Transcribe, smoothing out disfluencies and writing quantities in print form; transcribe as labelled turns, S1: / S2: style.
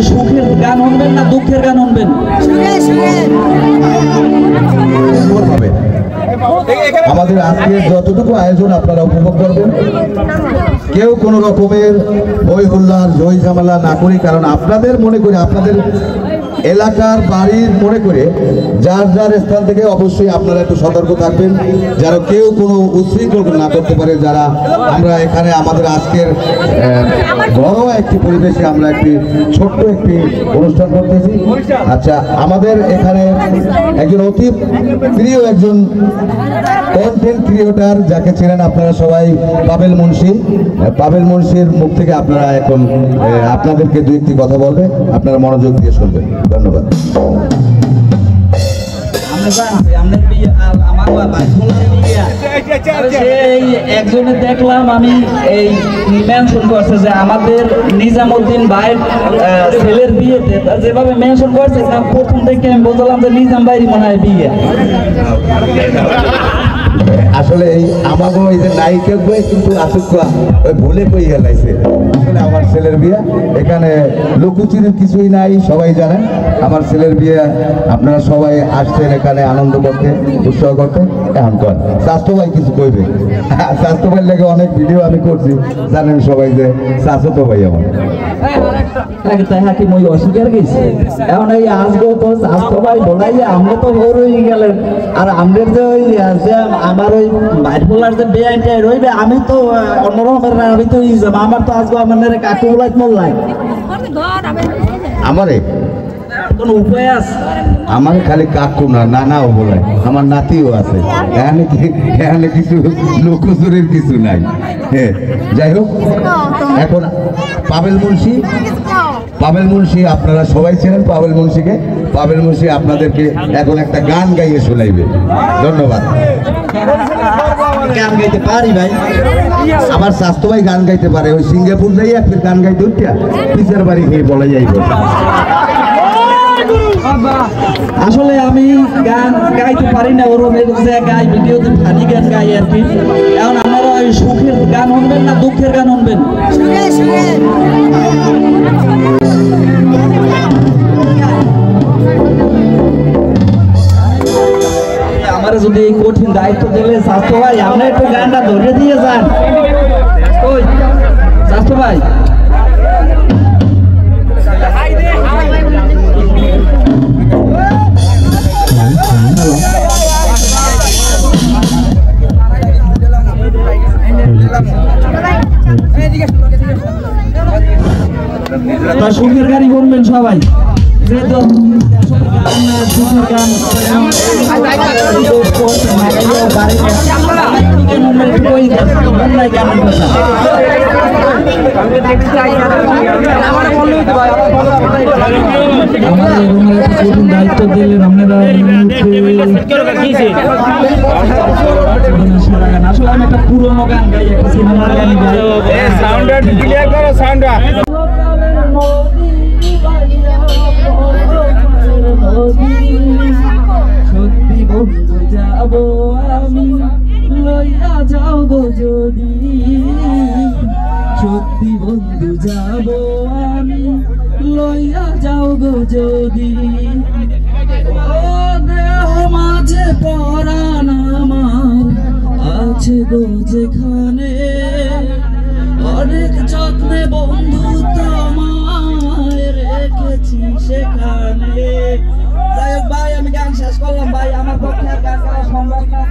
S1: সুখের গান শুনবেন না দুঃখের গান শুনবেন?
S2: আমাদের আজকে যতটুকু আয়োজন আপনারা উপভোগ করবেন, কেউ কোনো রকমের হই হুল্লার জয় ঝামেলা না করি, কারণ আপনাদের মনে করে আপনাদের এলাকার বাড়ির মনে করে যার যার স্থান থেকে অবশ্যই আপনারা একটু সতর্ক থাকবেন, যেন কেউ কোনো উচ্ছৃঙ্খল না করতে পারে। যারা আমরা এখানে আমাদের আজকের ঘরোয়া একটি পরিবেশে আমরা একটি ছোট্ট একটি অনুষ্ঠান করতেছি। আচ্ছা, আমাদের এখানে একজন অতি প্রিয় একজন কন্টেন্ট ক্রিয়েটর যাকে চেনেন আপনারা সবাই, পাবেল মুন্সি। পাবেল মুন্সির মুখ থেকে আপনারা এখন আপনাদেরকে দুই একটি কথা বলবে, আপনারা মনোযোগ দিয়ে শুনবেন। ধন্যবাদ।
S1: একজনে দেখলাম আমি এই মেনশন করছে যে আমাদের নিজামউদ্দিন ভাইয়ের ছেলের বিয়েতে যেভাবে মেনশন করছে, প্রথম থেকে আমি বললাম যে নিজাম ভাইয়ের মনে হয় বিয়ে।
S2: আসলে এই আমাগো এই যে নায়িকা বই কিন্তু আসুকা ওই ভুলে কই হেলাইছে। আসলে আমার ছেলের বিয়ে, এখানে লুকুচির কিছুই নাই, সবাই জানেন আমার ছেলের বিয়ে। আপনারা সবাই আসছেন এখানে আনন্দ করতে, উৎসাহ করতে। এখন কর স্বাস্থ্য ভাই কিছু কইবে। স্বাস্থ্য ভাইয়ের লেগে অনেক ভিডিও আমি করছি, জানেন সবাই যে স্বাস্থ্য ভাই আমার
S1: অস্বীকার গেছে। এখন এই আসবো তো স্বাস্থ্য ভাই বলাই যে আমরা তো ভোর হয়ে গেলেন, আর আমাদের যে ওই আমার ওই বাইর বলার যে বেআইনটা রইবে, আমি তো অন্যরকমের আমি তো আমার তো আসবো আমার কাকু বলাই মোল্লাই
S2: আমারে
S1: কোনো উপায় আছে?
S2: আমার খালি কাকু না, নানাও বলে, আমার নাতিও আছে। এখানে কিছু লোকচুরের কিছু নাই। হ্যাঁ, যাই হোক, এখন পাবেল মুন্সি আপনারা সবাই ছিলেন পাবেল মুন্সিকে। পাবেল মুন্সি আপনাদেরকে এখন একটা গান গাইয়ে শোনাইবে। ধন্যবাদ।
S1: গান গাইতে পারি ভাই?
S2: আমার স্বাস্থ্য ভাই গান গাইতে পারে। ওই সিঙ্গাপুর যাই আপনি গান গাইতে উঠিয়া পিছের বাড়ি খেয়ে বলে যাইব।
S1: আসলে আমি গান গাইতে পারি না, ওরকম গাই ভিডিওতে ফানি গান গাই আর কি। এখন আপনারা ওই সুখের গান শুনবেন না দুঃখের গান শুনবেন? আমার যদি এই কঠিন দায়িত্ব দিলে স্বাস্থ্য ভাই আপনি একটু গানটা ধরে দিয়ে যান। ওই স্বাস্থ্য ভাই, সুখের গাড়ি করবেন সবাই। দায়িত্ব দিলেন আপনারা। আসলে আমি একটা পুরোনো গান গাই, একটা সিনেমার গান গাই। সত্যি বন্ধু যাব আমি, লইয়া যাও গো যদি। সত্যি বন্ধু যাব আমি, লইয়া যাও গো যদি। ও দেহ মাঝে পরাণ আমার আছে গো যেখানে, অনেক যত্নে বন্ধু তোমায় রেখেছি সেখানে। যাই হোক ভাই, আমি গান শেষ করলাম ভাই, আমার পক্ষে গান গাওয়া সম্ভব না।